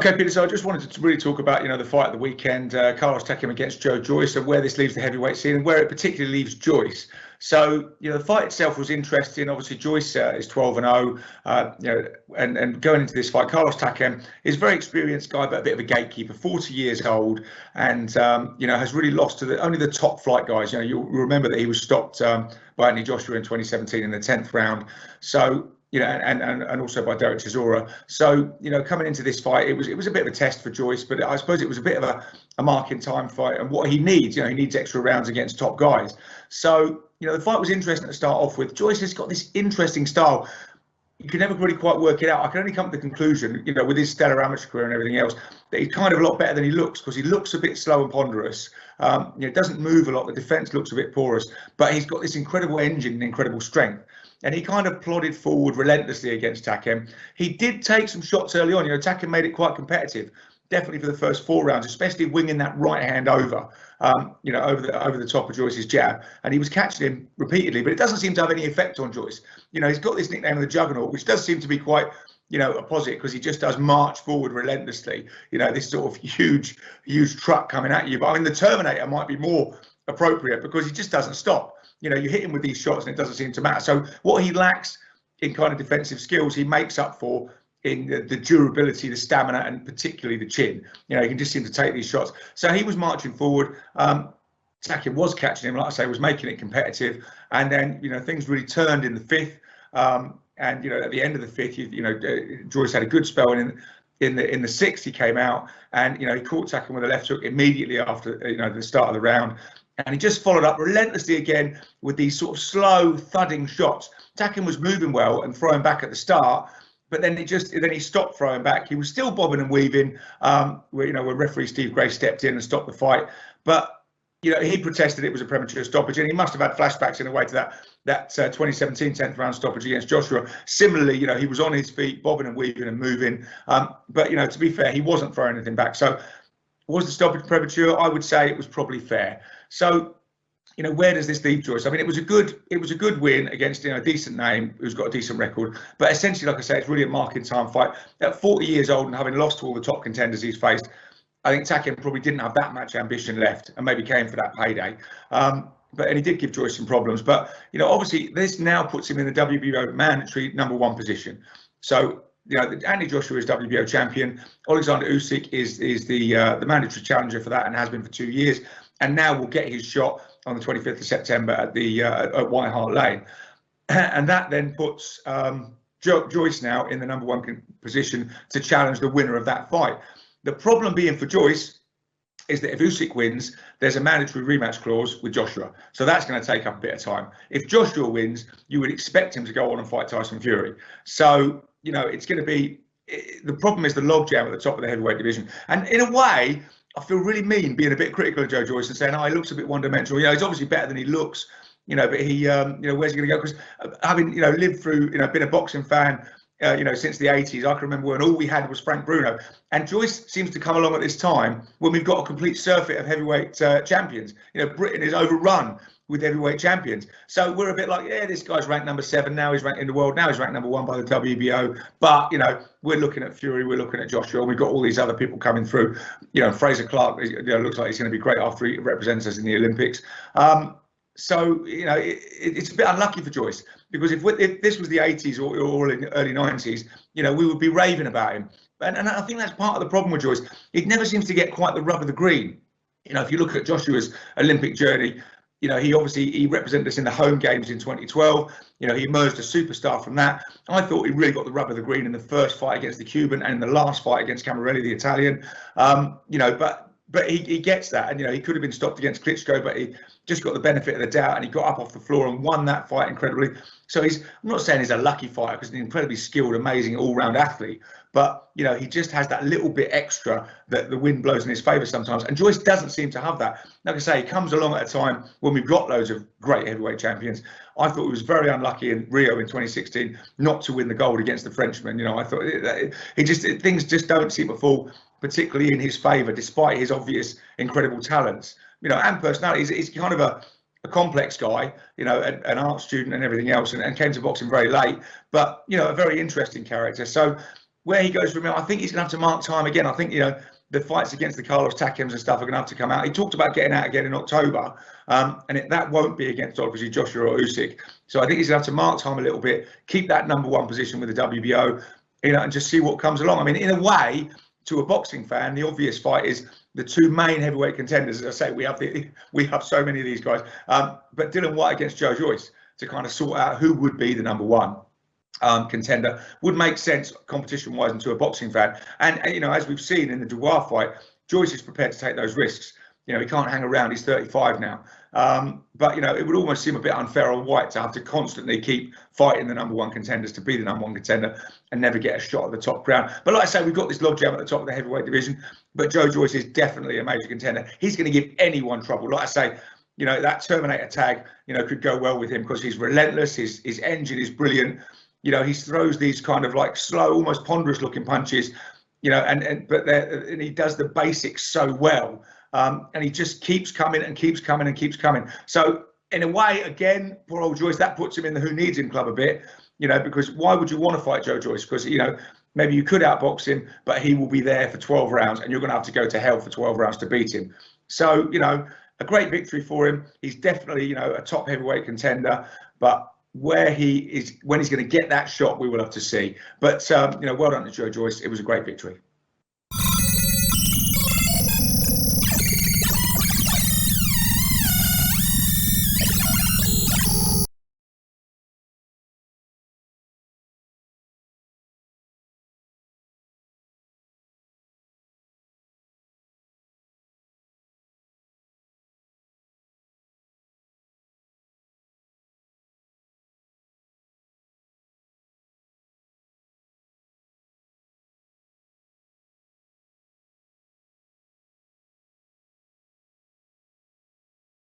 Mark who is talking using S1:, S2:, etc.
S1: Okay, Peter, so I just wanted to really talk about, the fight of the weekend, Carlos Takam against Joe Joyce, and where this leaves the heavyweight scene and where it particularly leaves Joyce. So, the fight itself was interesting. Obviously, Joyce is 12-0, and going into this fight, Carlos Takam is a very experienced guy, but a bit of a gatekeeper, 40 years old, and, has really lost to only the top flight guys. You'll remember that he was stopped by Anthony Joshua in 2017 in the 10th round. So, and also by Derek Chisora. So, coming into this fight, it was a bit of a test for Joyce, but I suppose it was a bit of a mark in time fight. And what he needs, he needs extra rounds against top guys. So, the fight was interesting to start off with. Joyce has got this interesting style. You can never really quite work it out. I can only come to the conclusion, with his stellar amateur career and everything else, that he's kind of a lot better than he looks, because he looks a bit slow and ponderous. Doesn't move a lot. The defense looks a bit porous, but he's got this incredible engine and incredible strength. And he kind of plodded forward relentlessly against Takam. He did take some shots early on. Takam made it quite competitive, definitely for the first 4 rounds, especially winging that right hand over the top of Joyce's jab. And he was catching him repeatedly, but it doesn't seem to have any effect on Joyce. He's got this nickname of the Juggernaut, which does seem to be quite, a positive, because he just does march forward relentlessly. This sort of huge truck coming at you. But I mean, the Terminator might be more appropriate, because he just doesn't stop. You hit him with these shots and it doesn't seem to matter. So what he lacks in kind of defensive skills, he makes up for in the durability, the stamina, and particularly the chin. He can just seem to take these shots. So he was marching forward. Takam was catching him, like I say, was making it competitive. And then, things really turned in the 5th. And, at the end of the 5th, Joyce had a good spell. And in the 6th, he came out and, he caught Takam with a left hook immediately after, the start of the round. And he just followed up relentlessly again with these sort of slow, thudding shots. Takam was moving well and throwing back at the start, but then he stopped throwing back. He was still bobbing and weaving, where referee Steve Gray stepped in and stopped the fight. But he protested it was a premature stoppage, and he must have had flashbacks in a way to that 2017 10th round stoppage against Joshua. Similarly, he was on his feet, bobbing and weaving and moving. But to be fair, he wasn't throwing anything back. So was the stoppage premature? I would say it was probably fair. So, where does this leave Joyce? I mean, it was a good win against a decent name who's got a decent record. But essentially, like I say, it's really a mark in time fight. At 40 years old and having lost to all the top contenders he's faced, I think Takam probably didn't have that much ambition left, and maybe came for that payday. And he did give Joyce some problems. But obviously, this now puts him in the WBO mandatory #1 position. So, Anthony Joshua is WBO champion. Alexander Usyk is the mandatory challenger for that, and has been for 2 years. And now will get his shot on the 25th of September at White Hart Lane. And that then puts Joyce now in the #1 position to challenge the winner of that fight. The problem being for Joyce is that if Usyk wins, there's a mandatory rematch clause with Joshua. So that's going to take up a bit of time. If Joshua wins, you would expect him to go on and fight Tyson Fury. So, it's going to be, the problem is the logjam at the top of the heavyweight division. And in a way, I feel really mean being a bit critical of Joe Joyce and saying, he looks a bit one-dimensional. He's obviously better than he looks, but he, where's he going to go? Because having, lived through, been a boxing fan, since the 80s, I can remember when all we had was Frank Bruno. And Joyce seems to come along at this time when we've got a complete surfeit of heavyweight champions. Britain is overrun with heavyweight champions. So we're a bit like, this guy's ranked #7 now. He's ranked in the world now. He's ranked #1 by the WBO. But we're looking at Fury. We're looking at Joshua. And we've got all these other people coming through. Fraser Clark. Looks like he's going to be great after he represents us in the Olympics. So it's a bit unlucky for Joyce, because if this was the 80s or in the early 90s, we would be raving about him. And I think that's part of the problem with Joyce. It never seems to get quite the rub of the green. If you look at Joshua's Olympic journey, he represented us in the home games in 2012. He emerged a superstar from that. I thought he really got the rub of the green in the first fight against the Cuban and in the last fight against Camarelli, the Italian. But he gets that, and he could have been stopped against Klitschko, but he just got the benefit of the doubt, and he got up off the floor and won that fight incredibly. So I'm not saying he's a lucky fighter, because he's an incredibly skilled, amazing, all-round athlete. But he just has that little bit extra that the wind blows in his favour sometimes. And Joyce doesn't seem to have that. Like I say, he comes along at a time when we've got loads of great heavyweight champions. I thought he was very unlucky in Rio in 2016 not to win the gold against the Frenchman. I thought things just don't seem to fall particularly in his favour, despite his obvious incredible talents, and personality. He's kind of a complex guy, an art student and everything else, and came to boxing very late, but a very interesting character. So where he goes from here, I think he's going to have to mark time again. I think, the fights against the Carlos Takams and stuff are going to have to come out. He talked about getting out again in October, and that won't be against, obviously, Joshua or Usyk. So I think he's going to have to mark time a little bit, keep that #1 position with the WBO, and just see what comes along. I mean, in a way, to a boxing fan, the obvious fight is the two main heavyweight contenders. As I say, we have so many of these guys, but Dillian Whyte against Joe Joyce to kind of sort out who would be the #1 contender would make sense competition-wise and to a boxing fan. And as we've seen in the Dubois fight, Joyce is prepared to take those risks. He can't hang around. He's 35 now. But it would almost seem a bit unfair on White to have to constantly keep fighting the #1 contenders to be the #1 contender and never get a shot at the top crown. But like I say, we've got this logjam at the top of the heavyweight division. But Joe Joyce is definitely a major contender. He's going to give anyone trouble. Like I say, that Terminator tag, could go well with him because he's relentless. His engine is brilliant. He throws these kind of like slow, almost ponderous looking punches, and he does the basics so well. And he just keeps coming and keeps coming and keeps coming. So in a way, again, poor old Joyce, that puts him in the who needs him club a bit, because why would you want to fight Joe Joyce? Because, maybe you could outbox him, but he will be there for 12 rounds and you're going to have to go to hell for 12 rounds to beat him. So, a great victory for him. He's definitely, a top heavyweight contender, but when he's going to get that shot, we will have to see. But, well done to Joe Joyce. It was a great victory.